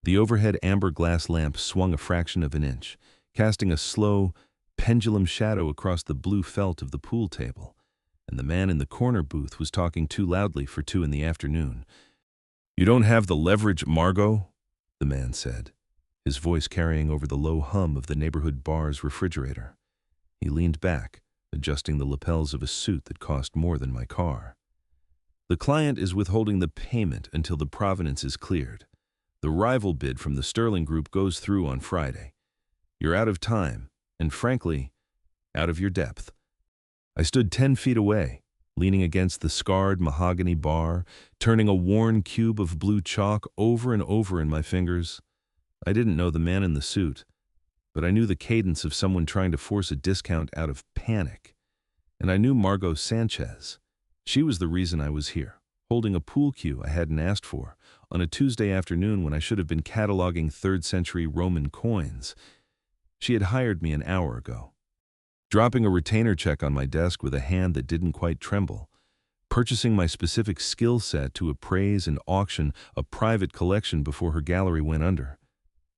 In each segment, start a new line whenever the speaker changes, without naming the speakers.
The overhead amber glass lamp swung a fraction of an inch, casting a slow, pendulum shadow across the blue felt of the pool table, and the man in the corner booth was talking too loudly for 2 in the afternoon. "You don't have the leverage, Margot," the man said, his voice carrying over the low hum of the neighborhood bar's refrigerator. He leaned back, adjusting the lapels of a suit that cost more than my car. "The client is withholding the payment until the provenance is cleared. The rival bid from the Sterling Group goes through on Friday. You're out of time, and frankly, out of your depth." I stood 10 feet away, leaning against the scarred mahogany bar, turning a worn cube of blue chalk over and over in my fingers. I didn't know the man in the suit, but I knew the cadence of someone trying to force a discount out of panic. And I knew Margot Sanchez. She was the reason I was here, holding a pool cue I hadn't asked for, on a Tuesday afternoon when I should have been cataloging 3rd-century Roman coins. She had hired me an hour ago, dropping a retainer check on my desk with a hand that didn't quite tremble, purchasing my specific skill set to appraise and auction a private collection before her gallery went under.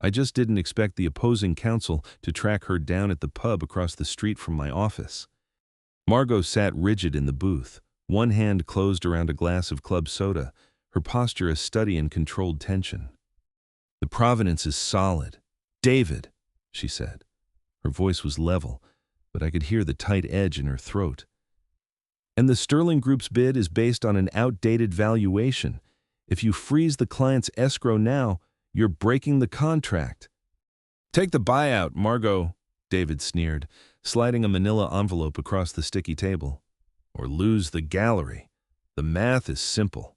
I just didn't expect the opposing counsel to track her down at the pub across the street from my office. Margot sat rigid in the booth, one hand closed around a glass of club soda, her posture a study in controlled tension. "The provenance is solid, David," she said. Her voice was level, but I could hear the tight edge in her throat. "And the Sterling Group's bid is based on an outdated valuation. If you freeze the client's escrow now, you're breaking the contract." "Take the buyout, Margot," David sneered, sliding a manila envelope across the sticky table. "Or lose the gallery. The math is simple."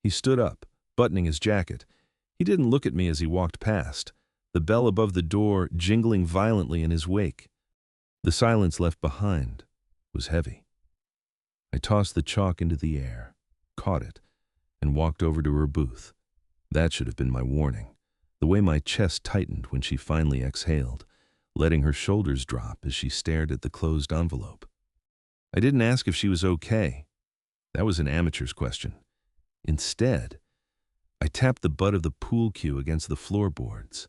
He stood up, buttoning his jacket. He didn't look at me as he walked past, the bell above the door jingling violently in his wake. The silence left behind was heavy. I tossed the chalk into the air, caught it, and walked over to her booth. That should have been my warning, the way my chest tightened when she finally exhaled, letting her shoulders drop as she stared at the closed envelope. I didn't ask if she was okay. That was an amateur's question. Instead, I tapped the butt of the pool cue against the floorboards.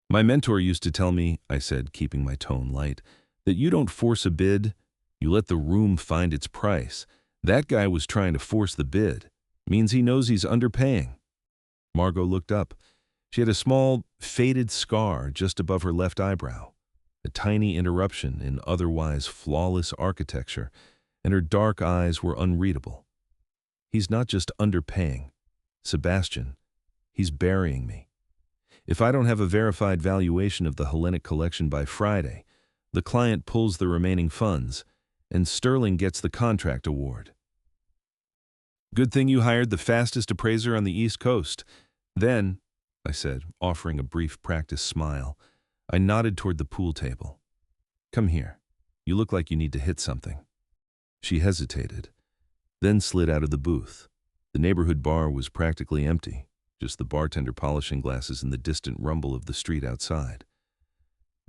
"My mentor used to tell me," I said, keeping my tone light, "that you don't force a bid, you let the room find its price. That guy was trying to force the bid. Means he knows he's underpaying." Margot looked up. She had a small, faded scar just above her left eyebrow, a tiny interruption in otherwise flawless architecture, and her dark eyes were unreadable. "He's not just underpaying, Sebastian, he's burying me. If I don't have a verified valuation of the Hellenic collection by Friday, the client pulls the remaining funds, and Sterling gets the contract award." "Good thing you hired the fastest appraiser on the East Coast. Then," I said, offering a brief practice smile, I nodded toward the pool table. "Come here. You look like you need to hit something." She hesitated, then slid out of the booth. The neighborhood bar was practically empty, just the bartender polishing glasses and the distant rumble of the street outside.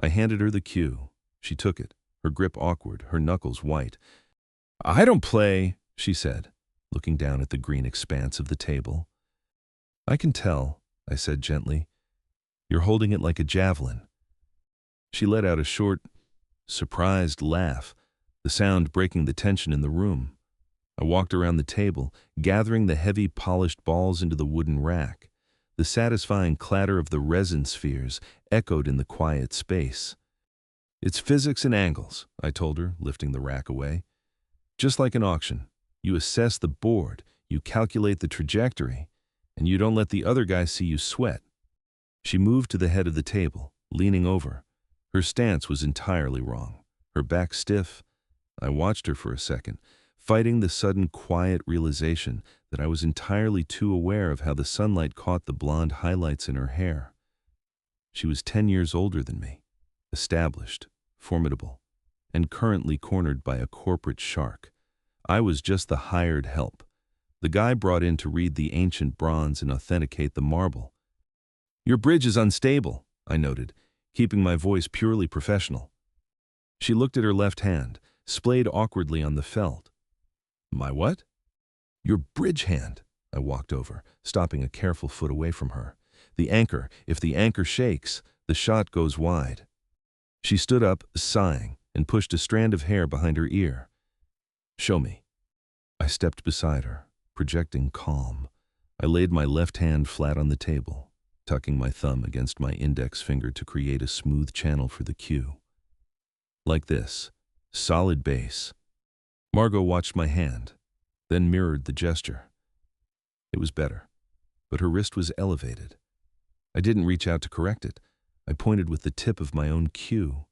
I handed her the cue. She took it, her grip awkward, her knuckles white. "I don't play," she said, looking down at the green expanse of the table. "I can tell," I said gently. "You're holding it like a javelin." She let out a short, surprised laugh, the sound breaking the tension in the room. I walked around the table, gathering the heavy polished balls into the wooden rack. The satisfying clatter of the resin spheres echoed in the quiet space. "It's physics and angles," I told her, lifting the rack away. "Just like an auction, you assess the board, you calculate the trajectory, and you don't let the other guy see you sweat." She moved to the head of the table, leaning over. Her stance was entirely wrong, her back stiff. I watched her for a second, fighting the sudden quiet realization that I was entirely too aware of how the sunlight caught the blonde highlights in her hair. She was 10 years older than me, established, formidable, and currently cornered by a corporate shark. I was just the hired help, the guy brought in to read the ancient bronze and authenticate the marble. "Your bridge is unstable," I noted, keeping my voice purely professional. She looked at her left hand, splayed awkwardly on the felt. "My what?" "Your bridge hand." I walked over, stopping a careful foot away from her. The anchor. If the anchor shakes, the shot goes wide. She stood up, sighing, and pushed a strand of hair behind her ear. Show me. I stepped beside her, projecting calm. I laid my left hand flat on the table, tucking my thumb against my index finger to create a smooth channel for the cue. Like this. Solid base. Margot watched my hand, then mirrored the gesture. It was better, but her wrist was elevated. I didn't reach out to correct it. I pointed with the tip of my own cue.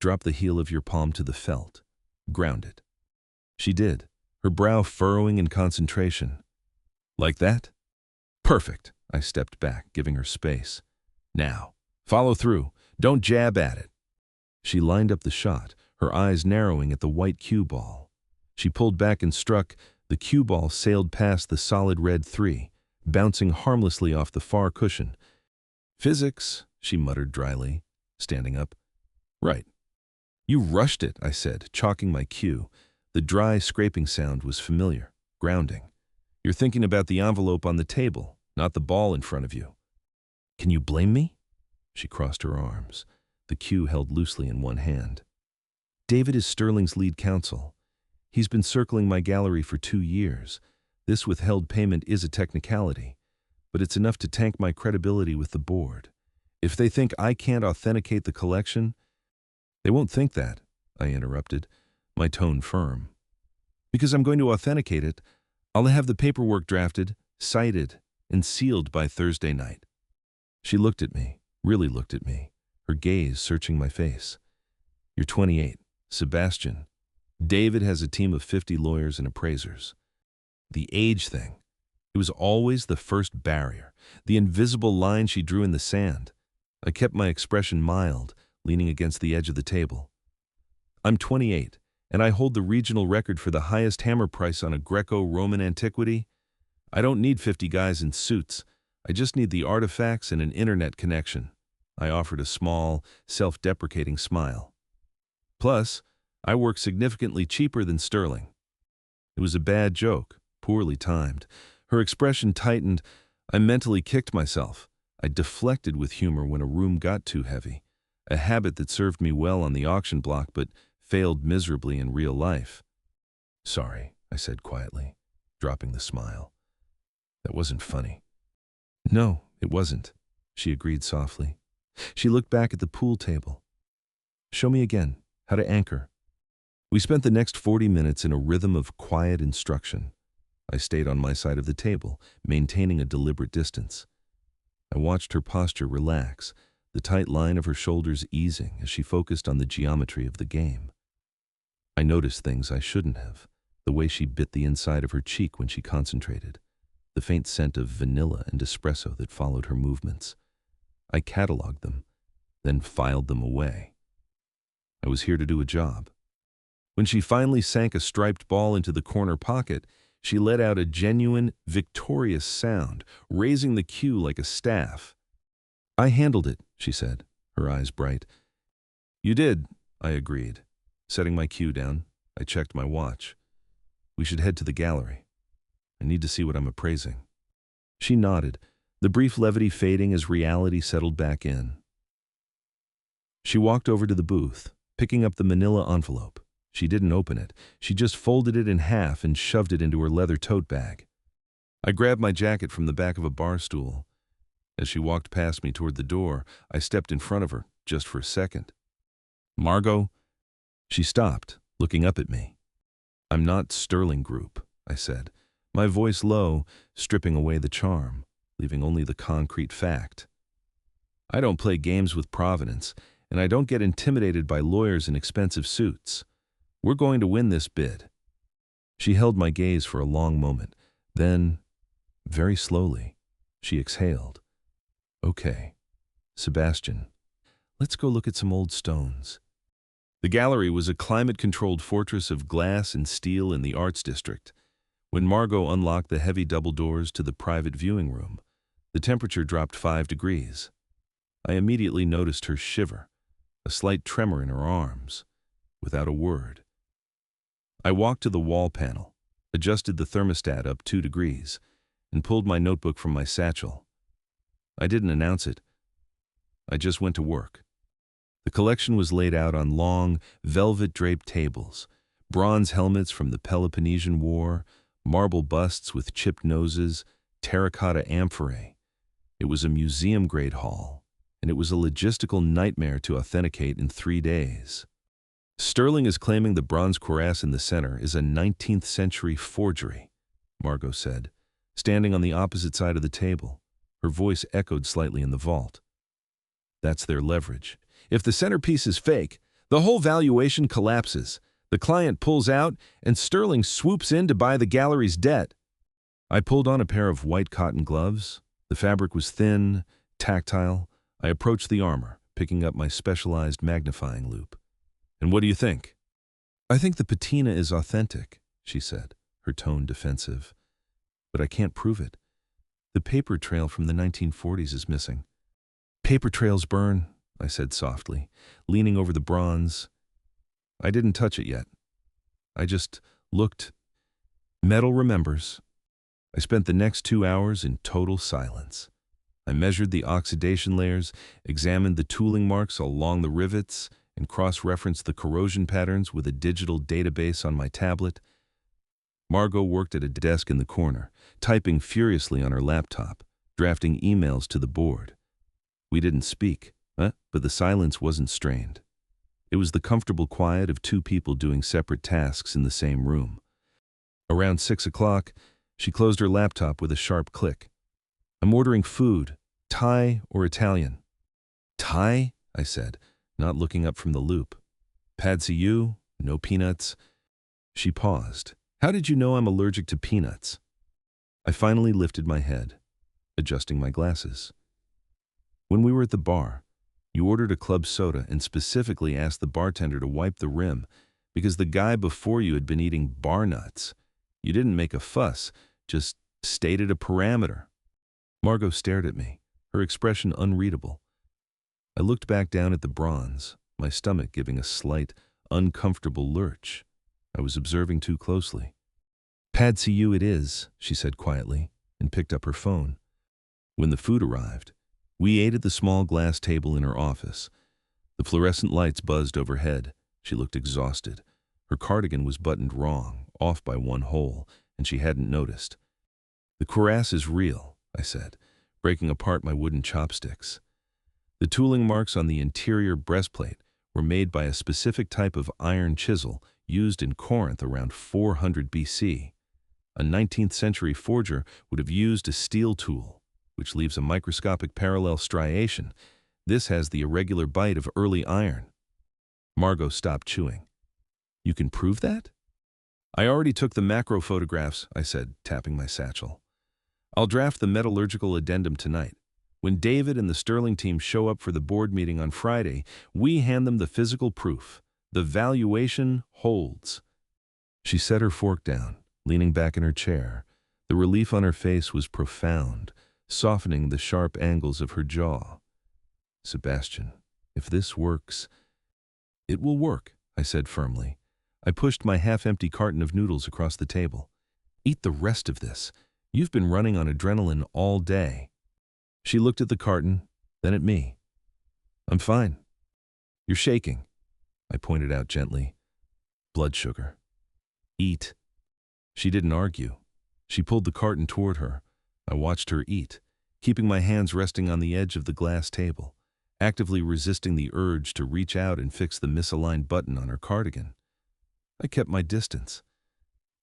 Drop the heel of your palm to the felt. Ground it. She did, her brow furrowing in concentration. Like that? Perfect. I stepped back, giving her space. Now, follow through. Don't jab at it. She lined up the shot, her eyes narrowing at the white cue ball. She pulled back and struck. The cue ball sailed past the solid red 3, bouncing harmlessly off the far cushion. Physics, she muttered dryly, standing up. Right. You rushed it, I said, chalking my cue. The dry scraping sound was familiar, grounding. You're thinking about the envelope on the table, not the ball in front of you. Can you blame me? She crossed her arms, the cue held loosely in one hand. David is Sterling's lead counsel. He's been circling my gallery for 2 years. This withheld payment is a technicality, but it's enough to tank my credibility with the board. If they think I can't authenticate the collection, they won't think that, I interrupted, my tone firm. Because I'm going to authenticate it, I'll have the paperwork drafted, cited, and sealed by Thursday night. She looked at me, really looked at me, her gaze searching my face. You're 28, Sebastian. David has a team of 50 lawyers and appraisers. The age thing. It was always the first barrier, the invisible line she drew in the sand. I kept my expression mild, leaning against the edge of the table. I'm 28, and I hold the regional record for the highest hammer price on a Greco-Roman antiquity. I don't need 50 guys in suits. I just need the artifacts and an internet connection. I offered a small, self-deprecating smile. Plus, I work significantly cheaper than Sterling. It was a bad joke, poorly timed. Her expression tightened. I mentally kicked myself. I deflected with humor when a room got too heavy, a habit that served me well on the auction block but failed miserably in real life. Sorry, I said quietly, dropping the smile. That wasn't funny. No, it wasn't, she agreed softly. She looked back at the pool table. Show me again how to anchor. We spent the next 40 minutes in a rhythm of quiet instruction. I stayed on my side of the table, maintaining a deliberate distance. I watched her posture relax, the tight line of her shoulders easing as she focused on the geometry of the game. I noticed things I shouldn't have, the way she bit the inside of her cheek when she concentrated, the faint scent of vanilla and espresso that followed her movements. I cataloged them, then filed them away. I was here to do a job. When she finally sank a striped ball into the corner pocket, she let out a genuine, victorious sound, raising the cue like a staff. I handled it, she said, her eyes bright. You did, I agreed. Setting my cue down, I checked my watch. We should head to the gallery. I need to see what I'm appraising. She nodded, the brief levity fading as reality settled back in. She walked over to the booth, picking up the manila envelope. She didn't open it. She just folded it in half and shoved it into her leather tote bag. I grabbed my jacket from the back of a bar stool. As she walked past me toward the door, I stepped in front of her, just for a second. Margot? She stopped, looking up at me. I'm not Sterling Group, I said, my voice low, stripping away the charm, leaving only the concrete fact. I don't play games with provenance, and I don't get intimidated by lawyers in expensive suits. We're going to win this bid. She held my gaze for a long moment. Then, very slowly, she exhaled. Okay, Sebastian, let's go look at some old stones. The gallery was a climate-controlled fortress of glass and steel in the Arts District. When Margot unlocked the heavy double doors to the private viewing room, the temperature dropped 5 degrees. I immediately noticed her shiver, a slight tremor in her arms, without a word. I walked to the wall panel, adjusted the thermostat up 2 degrees, and pulled my notebook from my satchel. I didn't announce it. I just went to work. The collection was laid out on long, velvet-draped tables, bronze helmets from the Peloponnesian War, marble busts with chipped noses, terracotta amphorae. It was a museum-grade haul, and it was a logistical nightmare to authenticate in 3 days. Sterling is claiming the bronze cuirass in the center is a 19th century forgery, Margot said, standing on the opposite side of the table. Her voice echoed slightly in the vault. That's their leverage. If the centerpiece is fake, the whole valuation collapses. The client pulls out, and Sterling swoops in to buy the gallery's debt. I pulled on a pair of white cotton gloves. The fabric was thin, tactile. I approached the armor, picking up my specialized magnifying loupe. And what do you think? I think the patina is authentic, she said, her tone defensive. But I can't prove it. The paper trail from the 1940s is missing. Paper trails burn, I said softly, leaning over the bronze. I didn't touch it yet. I just looked. Metal remembers. I spent the next 2 hours in total silence. I measured the oxidation layers, examined the tooling marks along the rivets, and cross-referenced the corrosion patterns with a digital database on my tablet. Margot worked at a desk in the corner, typing furiously on her laptop, drafting emails to the board. We didn't speak, but the silence wasn't strained. It was the comfortable quiet of 2 people doing separate tasks in the same room. Around 6 o'clock, she closed her laptop with a sharp click. I'm ordering food, Thai or Italian. Thai? I said, not looking up from the loop. Pad see ew, no peanuts. She paused. How did you know I'm allergic to peanuts? I finally lifted my head, adjusting my glasses. When we were at the bar, you ordered a club soda and specifically asked the bartender to wipe the rim because the guy before you had been eating bar nuts. You didn't make a fuss, just stated a parameter. Margot stared at me, her expression unreadable. I looked back down at the bronze, my stomach giving a slight, uncomfortable lurch. I was observing too closely. Pad see ew it is, she said quietly, and picked up her phone. When the food arrived, we ate at the small glass table in her office. The fluorescent lights buzzed overhead. She looked exhausted. Her cardigan was buttoned wrong, off by 1 hole, and she hadn't noticed. The cuirass is real, I said, breaking apart my wooden chopsticks. The tooling marks on the interior breastplate were made by a specific type of iron chisel used in Corinth around 400 BC. A 19th century forger would have used a steel tool, which leaves a microscopic parallel striation. This has the irregular bite of early iron. Margot stopped chewing. You can prove that? I already took the macro photographs, I said, tapping my satchel. I'll draft the metallurgical addendum tonight. When David and the Sterling team show up for the board meeting on Friday, we hand them the physical proof. The valuation holds. She set her fork down, leaning back in her chair. The relief on her face was profound, softening the sharp angles of her jaw. Sebastian, if this works, it will work, I said firmly. I pushed my half-empty carton of noodles across the table. Eat the rest of this. You've been running on adrenaline all day. She looked at the carton, then at me. I'm fine. You're shaking, I pointed out gently. Blood sugar. Eat. She didn't argue. She pulled the carton toward her. I watched her eat, keeping my hands resting on the edge of the glass table, actively resisting the urge to reach out and fix the misaligned button on her cardigan. I kept my distance.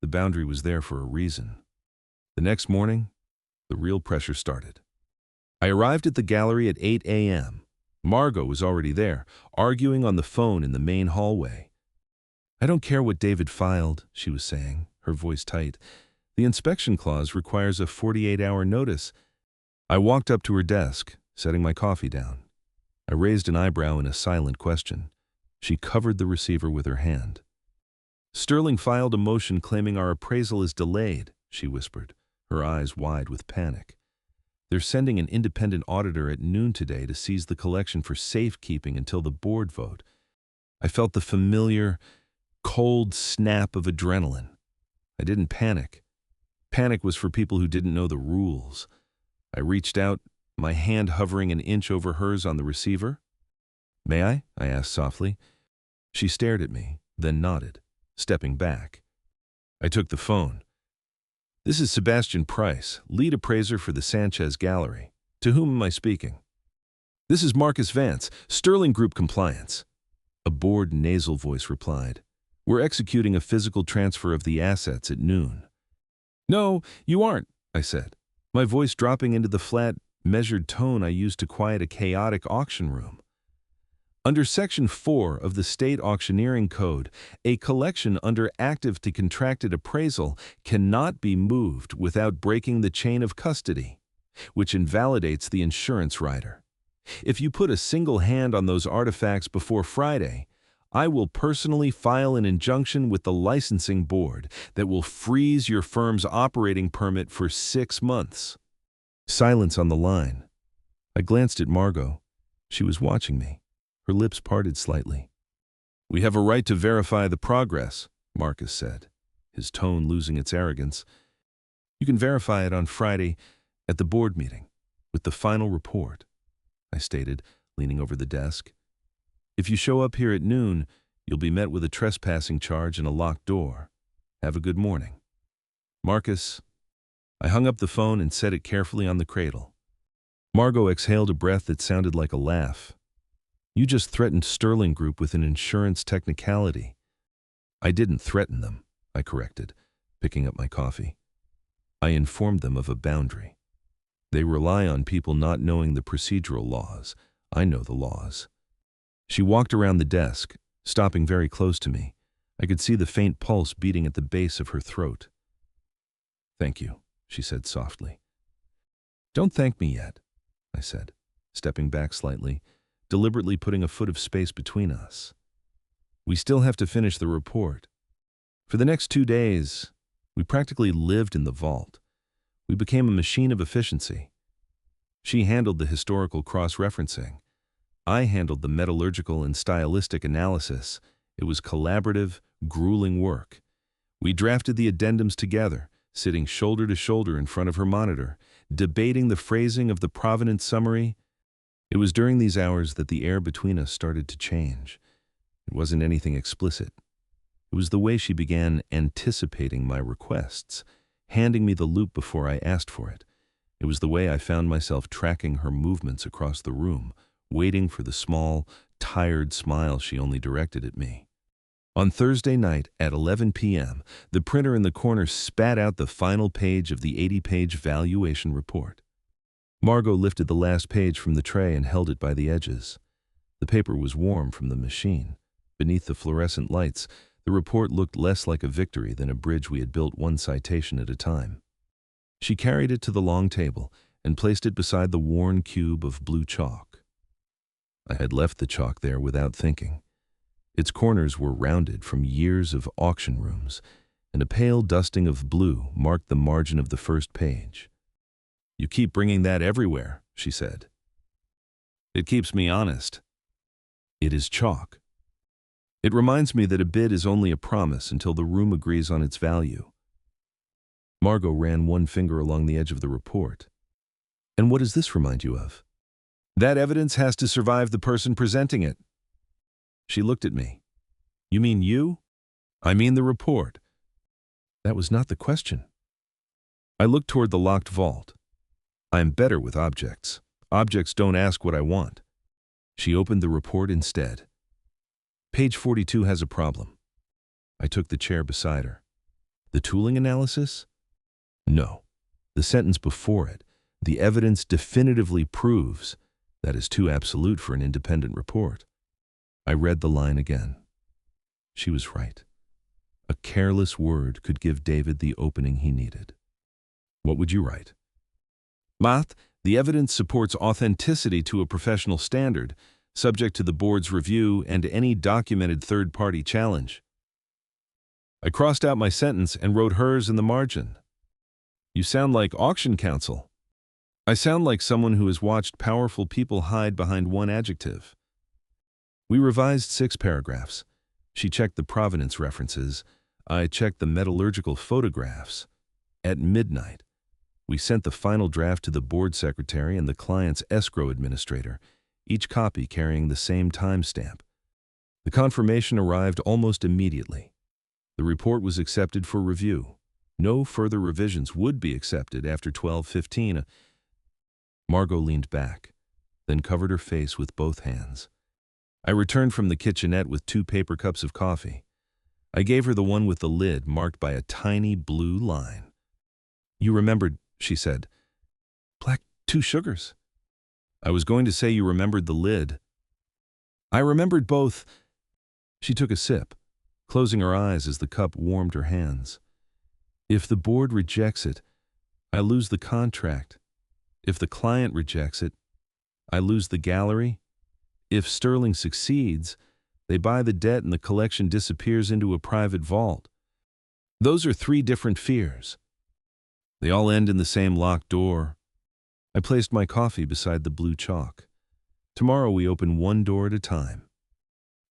The boundary was there for a reason. The next morning, the real pressure started. I arrived at the gallery at 8 a.m. Margot was already there, arguing on the phone in the main hallway. I don't care what David filed, she was saying, her voice tight. The inspection clause requires a 48-hour notice. I walked up to her desk, setting my coffee down. I raised an eyebrow in a silent question. She covered the receiver with her hand. Sterling filed a motion claiming our appraisal is delayed, she whispered, her eyes wide with panic. They're sending an independent auditor at noon today to seize the collection for safekeeping until the board vote. I felt the familiar, cold snap of adrenaline. I didn't panic. Panic was for people who didn't know the rules. I reached out, my hand hovering an inch over hers on the receiver. "May I?" I asked softly. She stared at me, then nodded, stepping back. I took the phone. "This is Sebastian Price, lead appraiser for the Sanchez Gallery. To whom am I speaking?" "This is Marcus Vance, Sterling Group Compliance." A bored, nasal voice replied. "We're executing a physical transfer of the assets at noon." "No, you aren't," I said, my voice dropping into the flat, measured tone I used to quiet a chaotic auction room. Under Section 4 of the State Auctioneering Code, a collection under active to contracted appraisal cannot be moved without breaking the chain of custody, which invalidates the insurance rider. If you put a single hand on those artifacts before Friday, I will personally file an injunction with the licensing board that will freeze your firm's operating permit for 6 months. Silence on the line. I glanced at Margot. She was watching me, her lips parted slightly. "We have a right to verify the progress," Marcus said, his tone losing its arrogance. "You can verify it on Friday at the board meeting, with the final report," I stated, leaning over the desk. "If you show up here at noon, you'll be met with a trespassing charge and a locked door. Have a good morning." "Marcus." I hung up the phone and set it carefully on the cradle. Margot exhaled a breath that sounded like a laugh. "You just threatened Sterling Group with an insurance technicality." "I didn't threaten them," I corrected, picking up my coffee. "I informed them of a boundary. They rely on people not knowing the procedural laws. I know the laws." She walked around the desk, stopping very close to me. I could see the faint pulse beating at the base of her throat. "Thank you," she said softly. "Don't thank me yet," I said, stepping back slightly, deliberately putting a foot of space between us. "We still have to finish the report. For the next 2 days, we practically lived in the vault. We became a machine of efficiency. She handled the historical cross-referencing. I handled the metallurgical and stylistic analysis. It was collaborative, grueling work. We drafted the addendums together, sitting shoulder to shoulder in front of her monitor, debating the phrasing of the provenance summary. It was during these hours that the air between us started to change. It wasn't anything explicit. It was the way she began anticipating my requests, handing me the loop before I asked for it. It was the way I found myself tracking her movements across the room, waiting for the small, tired smile she only directed at me. On Thursday night at 11 p.m., the printer in the corner spat out the final page of the 80-page valuation report. Margot lifted the last page from the tray and held it by the edges. The paper was warm from the machine. Beneath the fluorescent lights, the report looked less like a victory than a bridge we had built one citation at a time. She carried it to the long table and placed it beside the worn cube of blue chalk. I had left the chalk there without thinking. Its corners were rounded from years of auction rooms, and a pale dusting of blue marked the margin of the first page. "You keep bringing that everywhere," she said. "It keeps me honest." "It is chalk. It reminds me that a bid is only a promise until the room agrees on its value." Margot ran one finger along the edge of the report. "And what does this remind you of?" "That evidence has to survive the person presenting it." She looked at me. "You mean you?" "I mean the report." That was not the question. I looked toward the locked vault. I am better with objects. Objects don't ask what I want. She opened the report instead. "Page 42 has a problem." I took the chair beside her. "The tooling analysis?" "No. The sentence before it. The evidence definitively proves." That is too absolute for an independent report. I read the line again. She was right. A careless word could give David the opening he needed. "What would you write?" "Math, the evidence supports authenticity to a professional standard, subject to the board's review and any documented third-party challenge." I crossed out my sentence and wrote hers in the margin. "You sound like auction counsel." "I sound like someone who has watched powerful people hide behind one adjective." We revised 6 paragraphs. She checked the provenance references. I checked the metallurgical photographs. At midnight, We sent the final draft to the board secretary and the client's escrow administrator, each copy carrying the same timestamp. The confirmation arrived almost immediately. The report was accepted for review. No further revisions would be accepted after 12:15. Margot leaned back, then covered her face with both hands. I returned from the kitchenette with 2 paper cups of coffee. I gave her the one with the lid marked by a tiny blue line. "You remembered," she said. "Black 2 sugars." I was going to say you remembered the lid. "I remembered both." She took a sip, closing her eyes as the cup warmed her hands. "If the board rejects it, I lose the contract. If the client rejects it, I lose the gallery. If Sterling succeeds, they buy the debt and the collection disappears into a private vault. Those are 3 different fears. They all end in the same locked door." I placed my coffee beside the blue chalk. "Tomorrow we open one door at a time.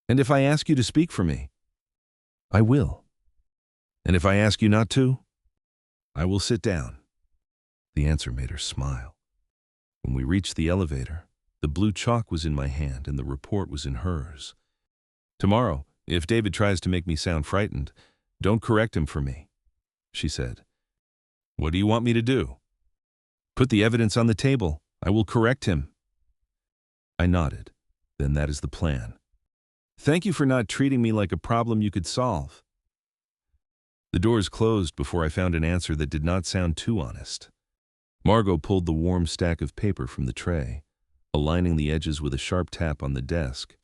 And if I ask you to speak for me?" "I will." "And if I ask you not to?" "I will sit down." The answer made her smile. When we reached the elevator, the blue chalk was in my hand and the report was in hers. "Tomorrow, if David tries to make me sound frightened, don't correct him for me," she said. "What do you want me to do?" "Put the evidence on the table. I will correct him." I nodded. "Then that is the plan. Thank you for not treating me like a problem you could solve." The doors closed before I found an answer that did not sound too honest. Margot pulled the warm stack of paper from the tray, aligning the edges with a sharp tap on the desk.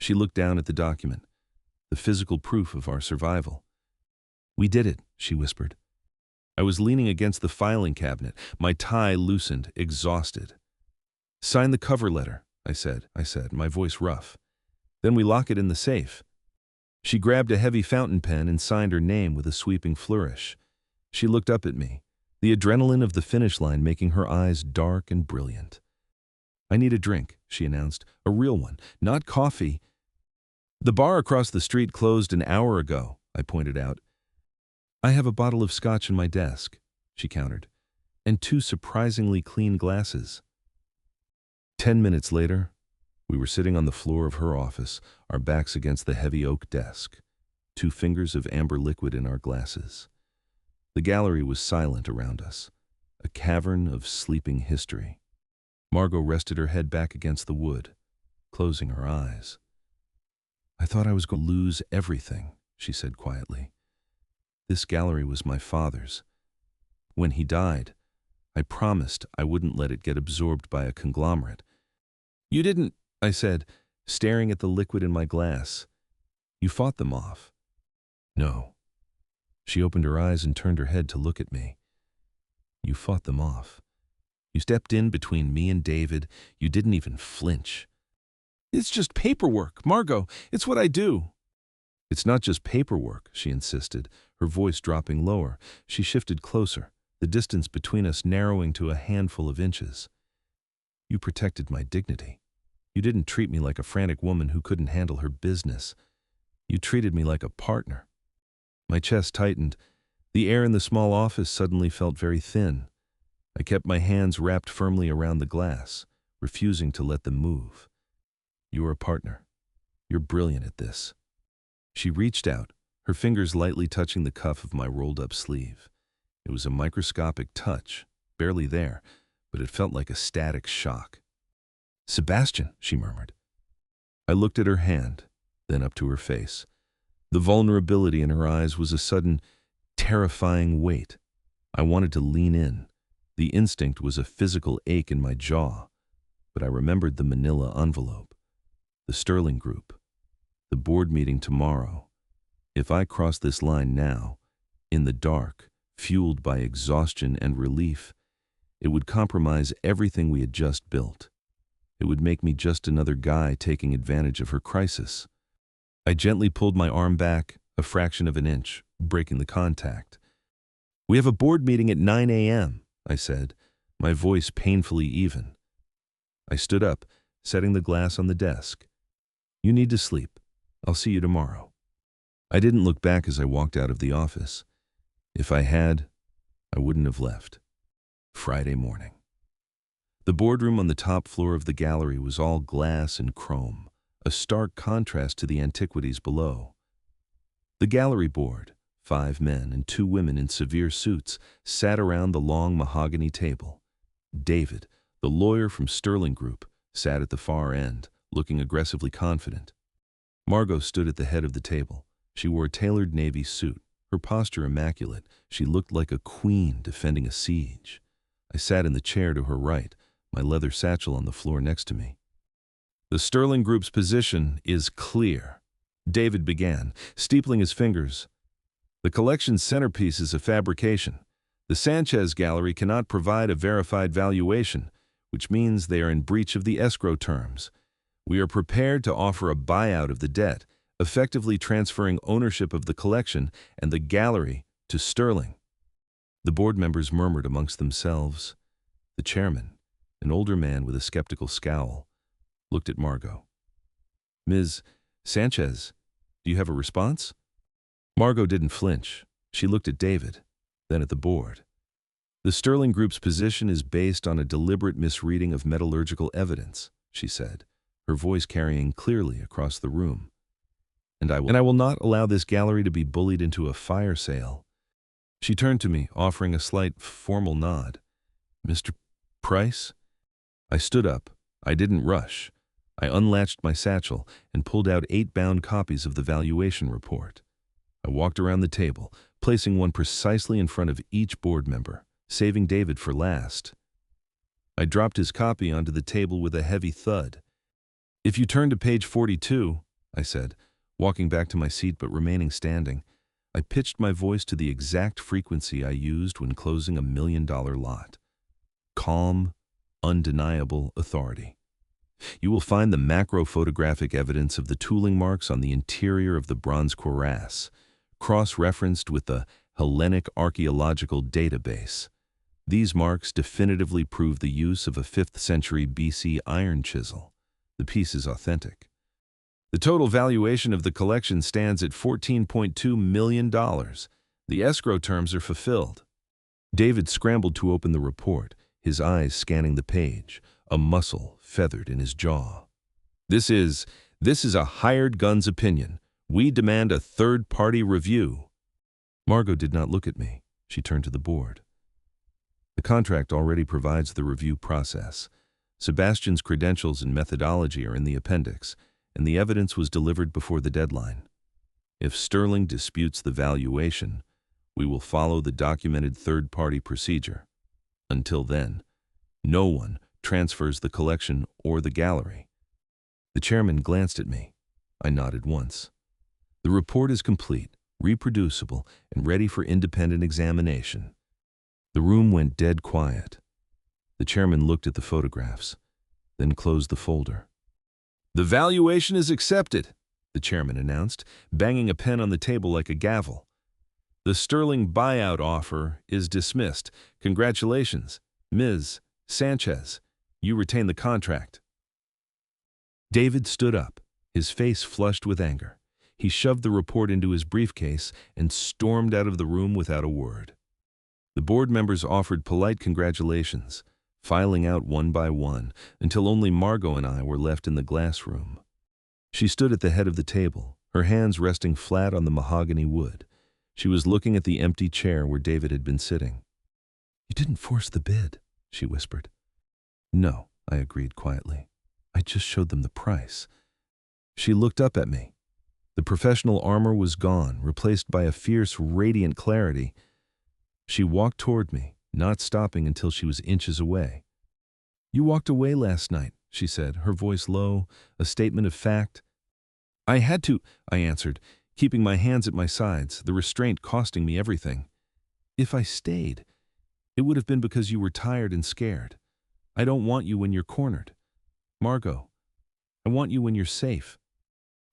She looked down at the document, the physical proof of our survival. "We did it," she whispered. I was leaning against the filing cabinet, my tie loosened, exhausted. "Sign the cover letter," I said, my voice rough. "Then we lock it in the safe." She grabbed a heavy fountain pen and signed her name with a sweeping flourish. She looked up at me, the adrenaline of the finish line making her eyes dark and brilliant. "I need a drink," she announced, "a real one, not coffee." "The bar across the street closed an hour ago," I pointed out. "I have a bottle of scotch in my desk," she countered, "and 2 surprisingly clean glasses." 10 minutes later, we were sitting on the floor of her office, our backs against the heavy oak desk, 2 fingers of amber liquid in our glasses. The gallery was silent around us, a cavern of sleeping history. Margot rested her head back against the wood, closing her eyes. "I thought I was going to lose everything," she said quietly. "This gallery was my father's. When he died, I promised I wouldn't let it get absorbed by a conglomerate." "You didn't," I said, staring at the liquid in my glass. "You fought them off." "No." She opened her eyes and turned her head to look at me. "You fought them off. You stepped in between me and David. You didn't even flinch." "It's just paperwork, Margot. It's what I do." "It's not just paperwork," she insisted, her voice dropping lower. She shifted closer, the distance between us narrowing to a handful of inches. "You protected my dignity. You didn't treat me like a frantic woman who couldn't handle her business. You treated me like a partner." My chest tightened. The air in the small office suddenly felt very thin. I kept my hands wrapped firmly around the glass, refusing to let them move. "You're a partner. You're brilliant at this." She reached out, her fingers lightly touching the cuff of my rolled-up sleeve. It was a microscopic touch, barely there, but it felt like a static shock. "Sebastian," she murmured. I looked at her hand, then up to her face. The vulnerability in her eyes was a sudden, terrifying weight. I wanted to lean in. The instinct was a physical ache in my jaw, but I remembered the manila envelope, the Sterling Group, the board meeting tomorrow. If I crossed this line now, in the dark, fueled by exhaustion and relief, it would compromise everything we had just built. It would make me just another guy taking advantage of her crisis. I gently pulled my arm back a fraction of an inch, breaking the contact. "We have a board meeting at 9 a.m., I said, my voice painfully even. I stood up, setting the glass on the desk. "You need to sleep. I'll see you tomorrow." I didn't look back as I walked out of the office. If I had, I wouldn't have left. Friday morning. The boardroom on the top floor of the gallery was all glass and chrome, a stark contrast to the antiquities below. The gallery board, 5 men and 2 women in severe suits, sat around the long mahogany table. David, the lawyer from Sterling Group, sat at the far end, looking aggressively confident. Margot stood at the head of the table. She wore a tailored navy suit, her posture immaculate. She looked like a queen defending a siege. I sat in the chair to her right, my leather satchel on the floor next to me. "The Sterling Group's position is clear," David began, steepling his fingers. "The collection's centerpiece is a fabrication. The Sanchez Gallery cannot provide a verified valuation, which means they are in breach of the escrow terms. We are prepared to offer a buyout of the debt, effectively transferring ownership of the collection and the gallery to Sterling." The board members murmured amongst themselves. The chairman, an older man with a skeptical scowl, looked at Margot. "Ms. Sanchez, do you have a response?" Margot didn't flinch. She looked at David, then at the board. "The Sterling Group's position is based on a deliberate misreading of metallurgical evidence," she said, her voice carrying clearly across the room. And I will not allow this gallery to be bullied into a fire sale." She turned to me, offering a slight, formal nod. "Mr. Price?" I stood up. I didn't rush. I unlatched my satchel and pulled out 8 bound copies of the valuation report. I walked around the table, placing one precisely in front of each board member, saving David for last. I dropped his copy onto the table with a heavy thud. "If you turn to page 42, I said, walking back to my seat but remaining standing. I pitched my voice to the exact frequency I used when closing a $1 million lot. Calm, undeniable authority. "You will find the macro-photographic evidence of the tooling marks on the interior of the bronze cuirass, cross-referenced with the Hellenic Archaeological Database. These marks definitively prove the use of a 5th century BC iron chisel. The piece is authentic. The total valuation of the collection stands at $14.2 million. The escrow terms are fulfilled." David scrambled to open the report, his eyes scanning the page, a muscle feathered in his jaw. This is a hired gun's opinion. We demand a third-party review." Margot did not look at me. She turned to the board. "The contract already provides the review process. Sebastian's credentials and methodology are in the appendix, and the evidence was delivered before the deadline. If Sterling disputes the valuation, we will follow the documented third-party procedure. Until then, no one transfers the collection or the gallery." The chairman glanced at me. I nodded once. "The report is complete, reproducible, and ready for independent examination." The room went dead quiet. The chairman looked at the photographs, then closed the folder. "The valuation is accepted," the chairman announced, banging a pen on the table like a gavel. "The Sterling buyout offer is dismissed. Congratulations, Ms. Sanchez. You retain the contract." David stood up, his face flushed with anger. He shoved the report into his briefcase and stormed out of the room without a word. The board members offered polite congratulations, filing out one by one, until only Margot and I were left in the glass room. She stood at the head of the table, her hands resting flat on the mahogany wood. She was looking at the empty chair where David had been sitting. "You didn't force the bid," she whispered. "No," I agreed quietly. "I just showed them the price." She looked up at me. The professional armor was gone, replaced by a fierce, radiant clarity. She walked toward me, not stopping until she was inches away. "You walked away last night," she said, her voice low, a statement of fact. "I had to," I answered, keeping my hands at my sides, the restraint costing me everything. "If I stayed, it would have been because you were tired and scared. I don't want you when you're cornered. Margot, I want you when you're safe."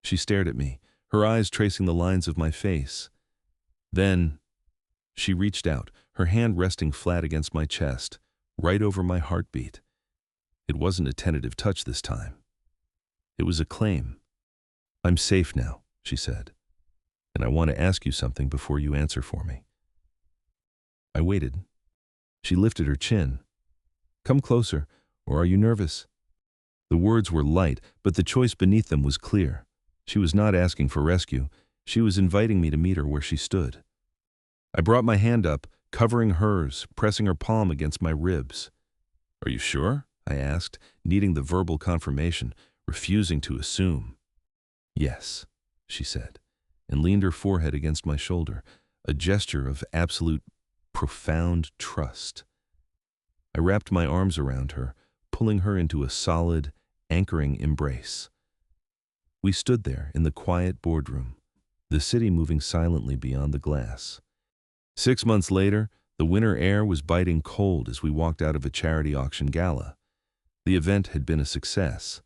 She stared at me, her eyes tracing the lines of my face. Then she reached out, her hand resting flat against my chest, right over my heartbeat. It wasn't a tentative touch this time. It was a claim. "I'm safe now," she said, "and I want to ask you something before you answer for me." I waited. She lifted her chin. "Come closer, or are you nervous?" The words were light, but the choice beneath them was clear. She was not asking for rescue. She was inviting me to meet her where she stood. I brought my hand up, covering hers, pressing her palm against my ribs. "Are you sure?" I asked, needing the verbal confirmation, refusing to assume. "Yes," she said, and leaned her forehead against my shoulder, a gesture of absolute, profound trust. I wrapped my arms around her, pulling her into a solid, anchoring embrace. We stood there in the quiet boardroom, the city moving silently beyond the glass. 6 months later, the winter air was biting cold as we walked out of a charity auction gala. The event had been a success.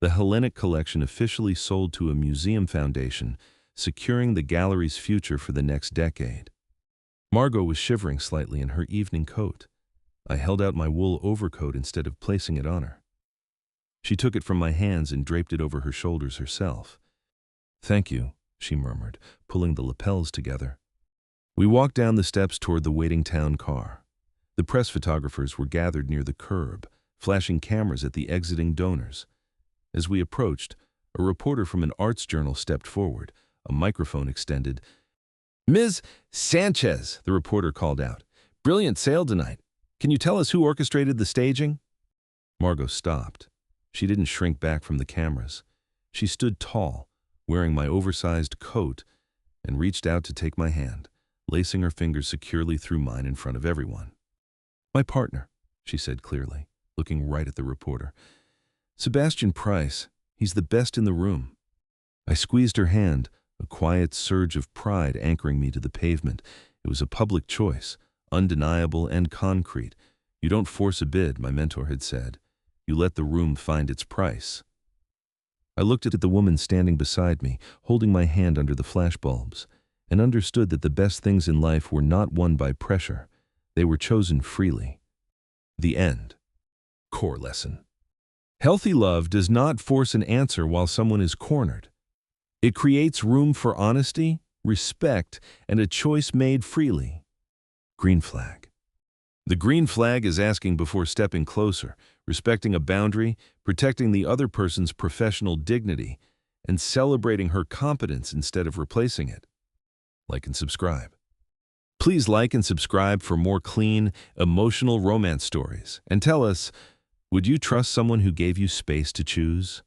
The Hellenic collection officially sold to a museum foundation, securing the gallery's future for the next decade. Margot was shivering slightly in her evening coat. I held out my wool overcoat instead of placing it on her. She took it from my hands and draped it over her shoulders herself. "Thank you," she murmured, pulling the lapels together. We walked down the steps toward the waiting town car. The press photographers were gathered near the curb, flashing cameras at the exiting donors. As we approached, a reporter from an arts journal stepped forward, a microphone extended. "Ms. Sanchez," the reporter called out. "Brilliant sale tonight. Can you tell us who orchestrated the staging?" Margot stopped. She didn't shrink back from the cameras. She stood tall, wearing my oversized coat, and reached out to take my hand, lacing her fingers securely through mine in front of everyone. "My partner," she said clearly, looking right at the reporter. "Sebastian Price. He's the best in the room." I squeezed her hand, a quiet surge of pride anchoring me to the pavement. It was a public choice, undeniable and concrete. "You don't force a bid," my mentor had said. "You let the room find its price." I looked at the woman standing beside me, holding my hand under the flashbulbs, and understood that the best things in life were not won by pressure. They were chosen freely. The end. Core lesson. Healthy love does not force an answer while someone is cornered. It creates room for honesty, respect, and a choice made freely. Green flag. The green flag is asking before stepping closer, respecting a boundary, protecting the other person's professional dignity, and celebrating her competence instead of replacing it. Like and subscribe. Please like and subscribe for more clean, emotional romance stories. And tell us, would you trust someone who gave you space to choose?